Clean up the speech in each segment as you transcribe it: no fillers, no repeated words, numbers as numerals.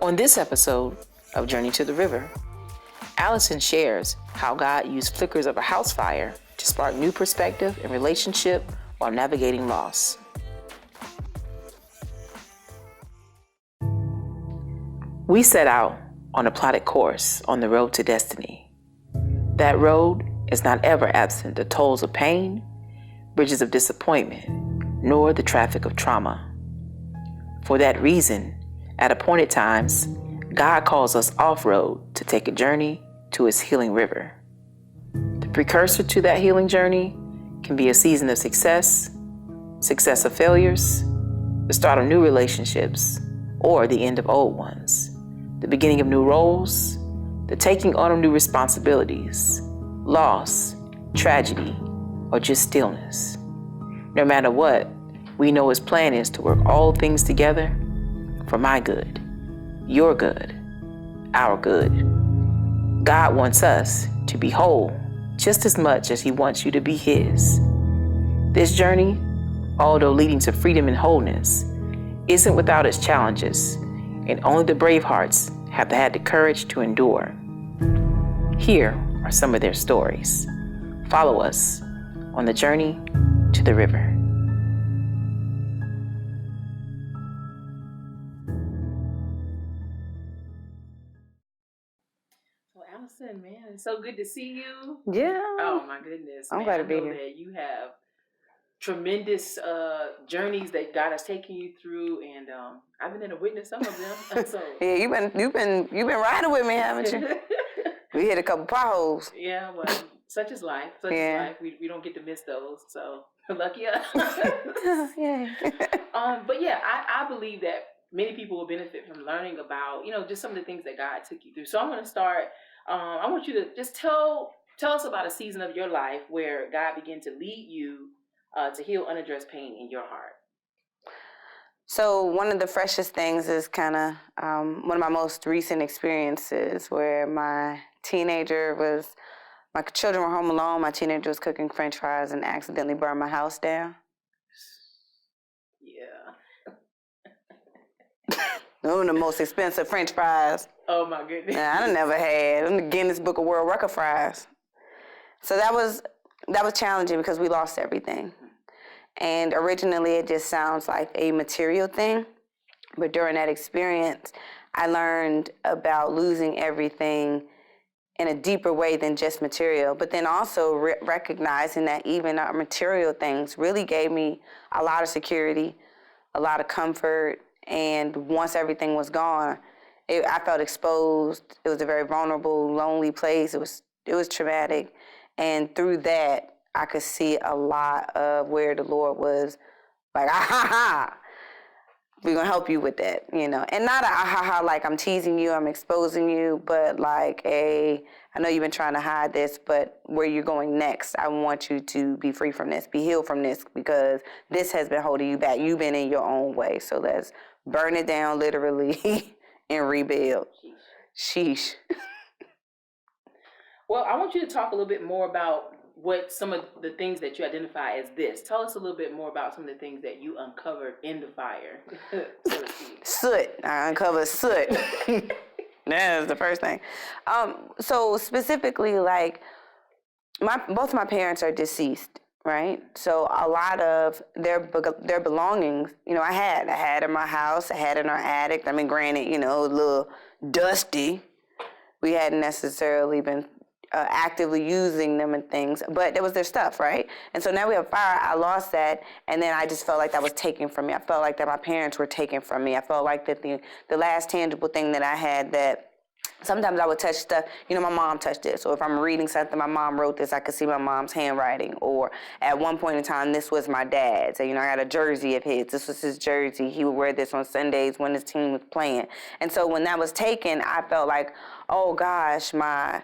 On this episode of Journey to the River, Allison shares how God used flickers of a house fire to spark new perspective and relationship while navigating loss. We set out on a plotted course on the road to destiny. That road is not ever absent the tolls of pain, bridges of disappointment, nor the traffic of trauma. For that reason, at appointed times, God calls us off-road to take a journey to His healing river. The precursor to that healing journey can be a season of success of failures, the start of new relationships, or the end of old ones, the beginning of new roles, the taking on of new responsibilities, loss, tragedy, or just stillness. No matter what, we know His plan is to work all things together for my good, your good, our good. God wants us to be whole just as much as He wants you to be His. This journey, although leading to freedom and wholeness, isn't without its challenges, and only the brave hearts have had the courage to endure. Here are some of their stories. Follow us on the journey to the river. So Allison, man, it's so good to see you. Yeah. Oh my goodness. I'm man. glad to be I know here. that you have tremendous journeys that God has taken you through, and I've been in to witness some of them. So Yeah, you've been riding with me, haven't you? We hit a couple potholes. Yeah, well, such is life. Such is life. We don't get to miss those. So lucky us. Yay. But yeah, I believe that many people will benefit from learning about, just some of the things that God took you through. So I'm going to start. I want you to just tell us about a season of your life where God began to lead you to heal unaddressed pain in your heart. So one of the freshest things is kind of one of my most recent experiences where my children were home alone. My teenager was cooking French fries and accidentally burned my house down. Yeah. Those were the most expensive French fries. Oh my goodness. I never had. I'm the Guinness Book of World Record fries. So that was challenging because we lost everything. And originally it just sounds like a material thing. But during that experience, I learned about losing everything in a deeper way than just material. But then also recognizing that even our material things really gave me a lot of security, a lot of comfort. And once everything was gone, I felt exposed. It was a very vulnerable, lonely place. It was traumatic. And through that, I could see a lot of where the Lord was like, we're going to help you with that, And not like I'm teasing you, I'm exposing you, but like I know you've been trying to hide this, but where you're going next, I want you to be free from this, be healed from this, because this has been holding you back. You've been in your own way. So let's burn it down literally and rebuild. Sheesh. Well, I want you to talk a little bit more about what some of the things that you identify as this. Tell us a little bit more about some of the things that you uncovered in the fire, so to speak. Soot. I uncovered soot. That is the first thing. So specifically, like, both my parents are deceased, right? So a lot of their belongings, I had in my house, I had in our attic. I mean, granted, a little dusty. We hadn't necessarily been actively using them and things, but it was their stuff, right? And so now we have fire. I lost that, and then I just felt like that was taken from me. I felt like that my parents were taken from me. I felt like that the last tangible thing that I had, that sometimes I would touch stuff, my mom touched it. So if I'm reading something, my mom wrote this, I could see my mom's handwriting. Or at one point in time, this was my dad's. So, I got a jersey of his. This was his jersey. He would wear this on Sundays when his team was playing. And so when that was taken, I felt like, oh gosh, my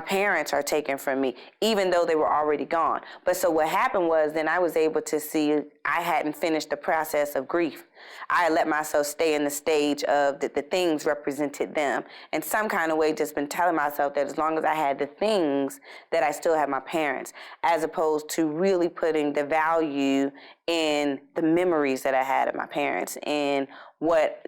parents are taken from me, even though they were already gone. But so what happened was, then I was able to see I hadn't finished the process of grief. I let myself stay in the stage of the things represented them. In some kind of way, just been telling myself that as long as I had the things, that I still had my parents, as opposed to really putting the value in the memories that I had of my parents and what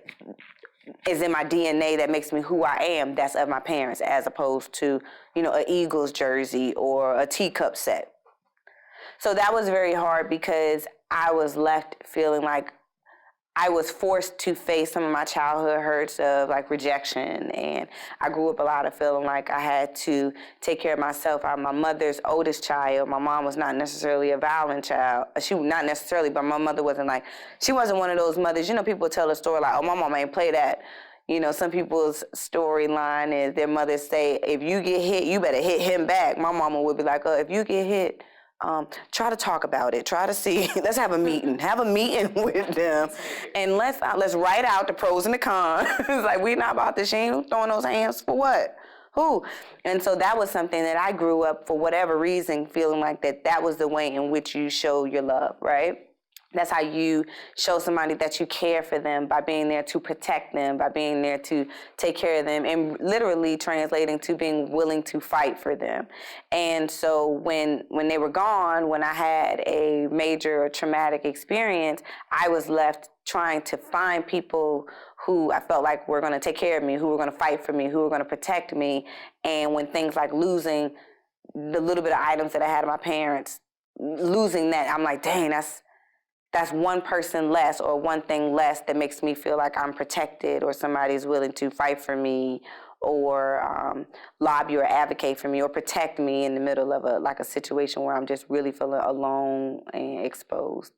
is in my DNA that makes me who I am, that's of my parents, as opposed to, an Eagles jersey or a teacup set. So that was very hard because I was left feeling like I was forced to face some of my childhood hurts of like rejection, and I grew up a lot of feeling like I had to take care of myself. I'm my mother's oldest child. My mom was not necessarily a violent child. She not necessarily, but my mother wasn't like, she wasn't one of those mothers. People tell a story like, oh, my mom ain't play that. Some people's storyline is their mothers say, if you get hit, you better hit him back. My mama would be like, if you get hit, try to talk about it. Try to see. Let's have a meeting. Have a meeting with them, and let's write out the pros and the cons. It's like, we not about this. She ain't throwing those hands for what? Who? And so that was something that I grew up, for whatever reason, feeling like that was the way in which you show your love, right? That's how you show somebody that you care for them, by being there to protect them, by being there to take care of them, and literally translating to being willing to fight for them. And so when they were gone, when I had a major traumatic experience, I was left trying to find people who I felt like were going to take care of me, who were going to fight for me, who were going to protect me. And when things like losing the little bit of items that I had of my parents, losing that, I'm like, dang, that's one person less or one thing less that makes me feel like I'm protected, or somebody's willing to fight for me, or lobby or advocate for me, or protect me in the middle of a situation where I'm just really feeling alone and exposed.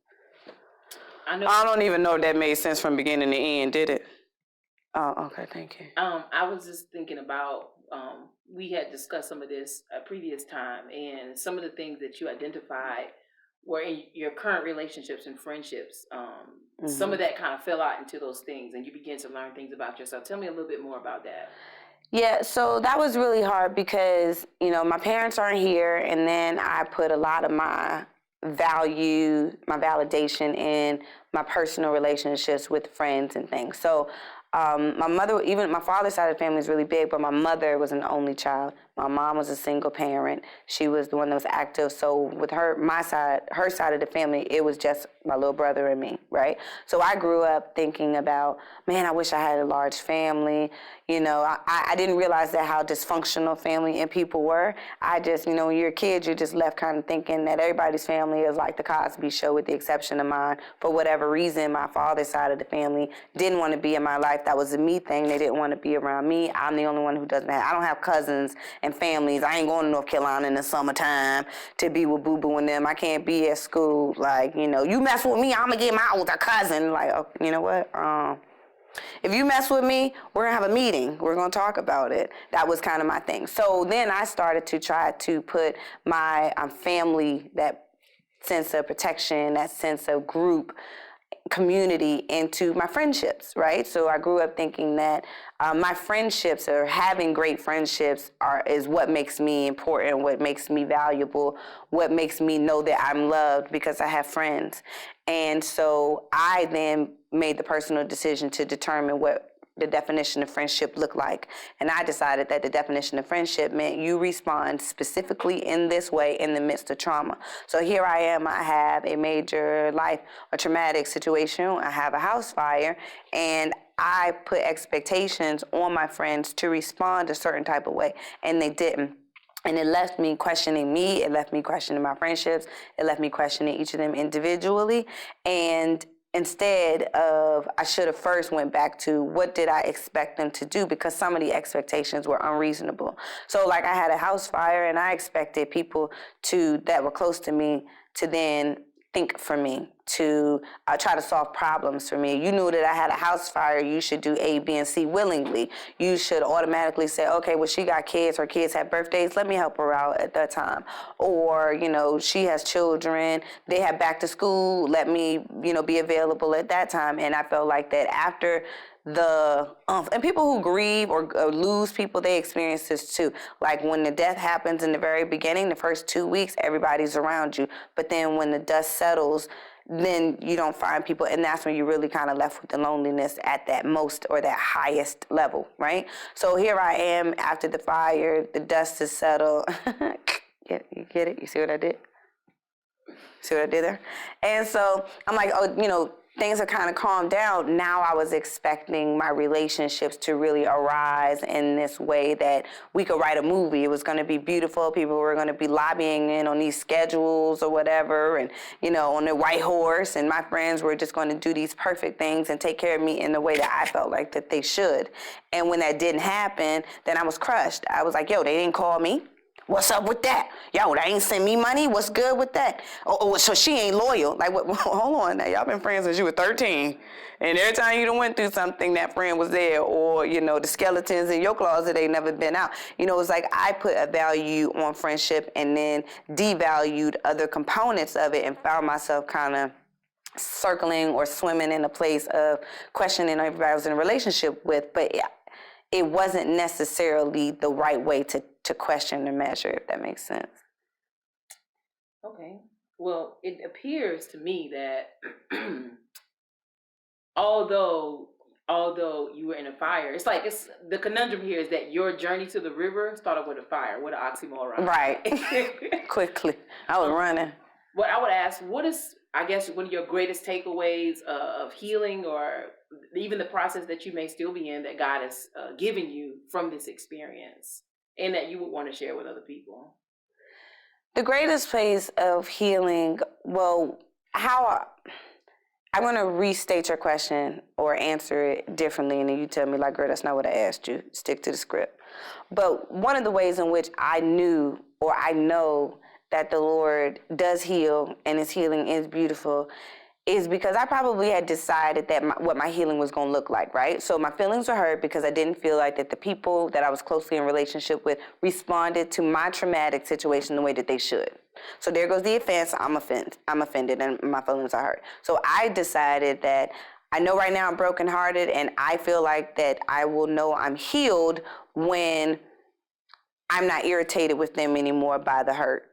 I don't even know if that made sense from beginning to end, did it? Oh, okay, thank you. I was just thinking about, we had discussed some of this a previous time, and some of the things that you identified were in your current relationships and friendships. Some of that kind of fell out into those things, and you began to learn things about yourself. Tell me a little bit more about that. Yeah, so that was really hard because, my parents aren't here, and then I put a lot of my value, my validation in my personal relationships with friends and things. So my mother, even my father's side of the family is really big, but my mother was an only child. My mom was a single parent. She was the one that was active. So with her side of the family, it was just my little brother and me, right? So I grew up thinking about, man, I wish I had a large family. I didn't realize that how dysfunctional family and people were. I just, when you're a kid, you're just left kind of thinking that everybody's family is like the Cosby Show, with the exception of mine. For whatever reason, my father's side of the family didn't want to be in my life. That was a me thing. They didn't want to be around me. I'm the only one who doesn't have. I don't have cousins and families. I ain't going to North Carolina in the summertime to be with Boo Boo and them. I can't be at school. Like, you mess with me, I'm going to get my older cousin. Like, oh, you know what? If you mess with me, we're going to have a meeting. We're going to talk about it. That was kind of my thing. So then I started to try to put my family, that sense of protection, that sense of group, community, into my friendships, right? So I grew up thinking that my friendships, or having great friendships, is what makes me important, what makes me valuable, what makes me know that I'm loved, because I have friends. And so I then made the personal decision to determine what the definition of friendship looked like. And I decided that the definition of friendship meant you respond specifically in this way in the midst of trauma. So here I am, I have a major life or traumatic situation, I have a house fire, and I put expectations on my friends to respond a certain type of way, and they didn't. And it left me questioning me, it left me questioning my friendships, it left me questioning each of them individually. And instead of, I should have first went back to what did I expect them to do, because some of the expectations were unreasonable. So like I had a house fire, and I expected people that were close to me to then think for me, to try to solve problems for me. You knew that I had a house fire, you should do A, B, and C willingly. You should automatically say, okay, well, she got kids, her kids have birthdays, let me help her out at that time. Or, she has children, they have back to school, let me, be available at that time. And I felt like that after and people who grieve or lose people, they experience this too. Like when the death happens in the very beginning, the first 2 weeks, everybody's around you. But then when the dust settles, then you don't find people, and that's when you're really kind of left with the loneliness at that most or that highest level, right? So here I am after the fire, the dust is settled. Yeah, you get it? You see what I did? See what I did there? And so I'm like, things are kind of calmed down, now I was expecting my relationships to really arise in this way that we could write a movie. It was going to be beautiful. People were going to be lobbying in on these schedules or whatever, and, you know, on their white horse, and my friends were just going to do these perfect things and take care of me in the way that I felt like that they should. And when that didn't happen, then I was crushed. I was like, yo, they didn't call me. What's up with that? Yo, they ain't send me money. What's good with that? Oh, so she ain't loyal. Like, what, hold on now. Y'all been friends since you were 13. And every time you done went through something, that friend was there. Or, you know, the skeletons in your closet, they never been out. You know, it's like I put a value on friendship and then devalued other components of it and found myself kind of circling or swimming in a place of questioning everybody I was in a relationship with. But it wasn't necessarily the right way to question and measure, if that makes sense. Okay. Well, it appears to me that although you were in a fire, it's the conundrum here is that your journey to the river started with a fire, with an oxymoron. Right. Quickly. I was running. Well, I would ask, what is, I guess, one of your greatest takeaways of healing, or even the process that you may still be in that God has given you from this experience, and that you would want to share with other people? The greatest place of healing, well, I'm going to restate your question or answer it differently, and then you tell me, like, girl, that's not what I asked you. Stick to the script. But one of the ways in which I knew, or I know, that the Lord does heal and his healing is beautiful is because I probably had decided that what my healing was going to look like, right? So my feelings were hurt because I didn't feel like that the people that I was closely in relationship with responded to my traumatic situation the way that they should. So there goes the offense. I'm offended and my feelings are hurt. So I decided that I know right now I'm brokenhearted, and I feel like that I will know I'm healed when I'm not irritated with them anymore by the hurt.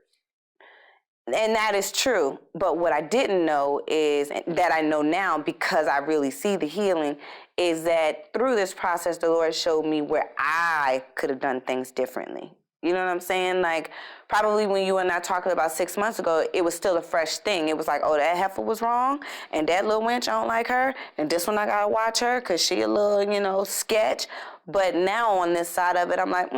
And that is true. But what I didn't know is that I know now, because I really see the healing, is that through this process, the Lord showed me where I could have done things differently. You know what I'm saying? Like, probably when you and I talked about 6 months ago, it was still a fresh thing. It was like, oh, that heifer was wrong, and that little wench, I don't like her, and this one I gotta watch her because she a little, sketch. But now on this side of it, I'm like,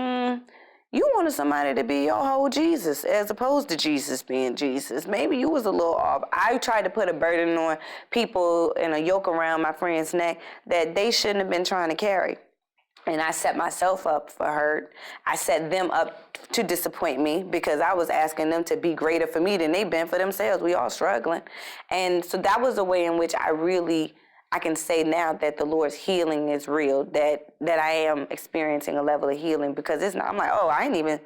you wanted somebody to be your whole Jesus as opposed to Jesus being Jesus. Maybe you was a little off. I tried to put a burden on people and a yoke around my friend's neck that they shouldn't have been trying to carry. And I set myself up for hurt. I set them up to disappoint me because I was asking them to be greater for me than they've been for themselves. We all struggling. And so that was a way in which I can say now that the Lord's healing is real, that I am experiencing a level of healing, because it's not, I'm like, oh, I didn't even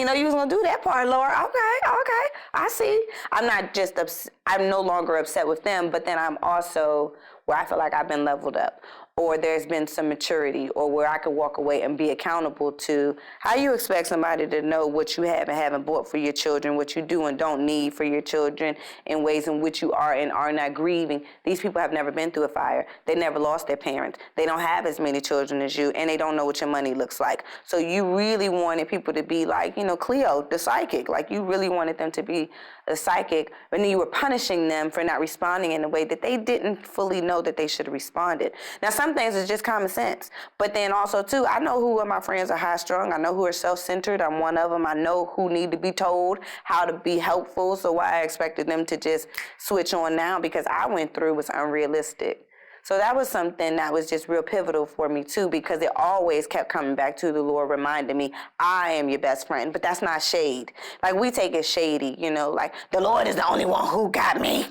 know you was going to do that part, Lord. Okay, I see. I'm not just I'm no longer upset with them, but then I'm also where I feel like I've been leveled up, or there's been some maturity, or where I could walk away and be accountable to how you expect somebody to know what you have and haven't bought for your children, what you do and don't need for your children, in ways in which you are and are not grieving. These people have never been through a fire. They never lost their parents. They don't have as many children as you, and they don't know what your money looks like. So you really wanted people to be like, Cleo, the psychic. Like, you really wanted them to be a psychic, and then you were punishing them for not responding in a way that they didn't fully know that they should have responded. Now, some things is just common sense, but then also too, I know who of my friends are high strung. I know who are self-centered. I'm one of them. I know who need to be told how to be helpful. So why I expected them to just switch on now because I went through was unrealistic. So that was something that was just real pivotal for me too, because it always kept coming back to the Lord reminding me, I am your best friend. But that's not shade. Like, we take it shady, like the Lord is the only one who got me.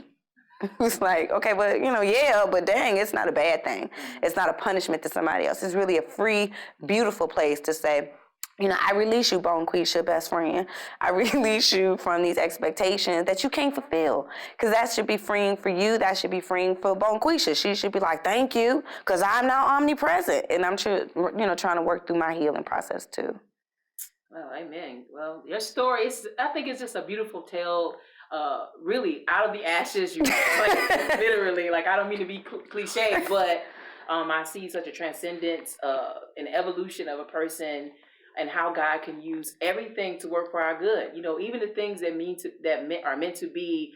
It's like, okay, but yeah, but dang, it's not a bad thing. It's not a punishment to somebody else. It's really a free, beautiful place to say, I release you, Bonquisha, best friend. I release you from these expectations that you can't fulfill. Because that should be freeing for you. That should be freeing for Bonquisha. She should be like, thank you, because I'm now omnipresent. And I'm trying to work through my healing process too. Well, amen. Well, your story, I think it's just a beautiful tale. Really, out of the ashes, literally. Like, I don't mean to be cliche, but I see such a transcendence, an evolution of a person, and how God can use everything to work for our good. Even the things that are meant to be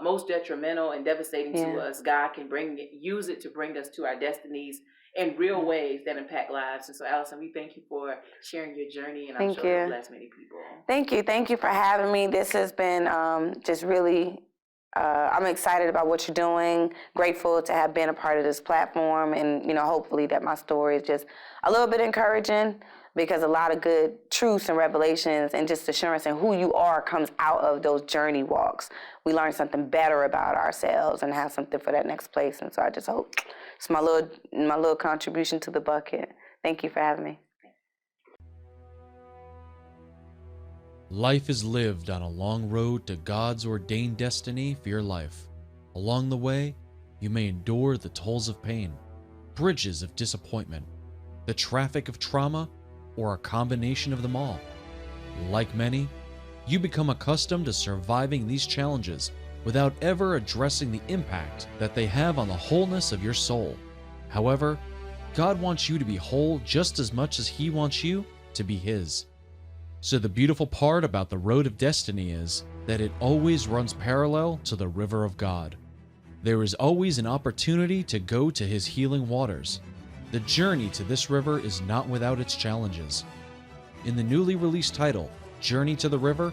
most detrimental and devastating to Yeah. us, God can use it to bring us to our destinies in real ways that impact lives. And so, Allison, we thank you for sharing your journey, and I'm Thank sure it'll you. bless many people. Thank you for having me. This has been just really, I'm excited about what you're doing, grateful to have been a part of this platform, and, you know, hopefully that my story is just a little bit encouraging, because a lot of good truths and revelations and just assurance in who you are comes out of those journey walks. We learn something better about ourselves and have something for that next place. And so I just hope it's my little contribution to the bucket. Thank you for having me. Life is lived on a long road to God's ordained destiny for your life. Along the way, you may endure the tolls of pain, bridges of disappointment, the traffic of trauma, or a combination of them all. Like many, you become accustomed to surviving these challenges without ever addressing the impact that they have on the wholeness of your soul. However, God wants you to be whole just as much as He wants you to be His. So the beautiful part about the road of destiny is that it always runs parallel to the river of God. There is always an opportunity to go to His healing waters. The journey to this river is not without its challenges. In the newly released title, Journey to the River,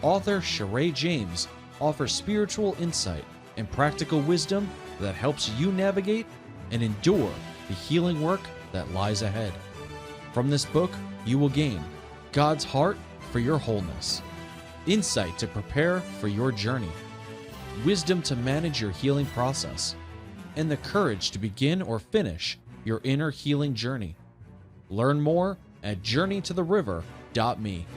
author Cheray James offers spiritual insight and practical wisdom that helps you navigate and endure the healing work that lies ahead. From this book, you will gain God's heart for your wholeness, insight to prepare for your journey, wisdom to manage your healing process, and the courage to begin or finish your inner healing journey. Learn more at journeytotheriver.me.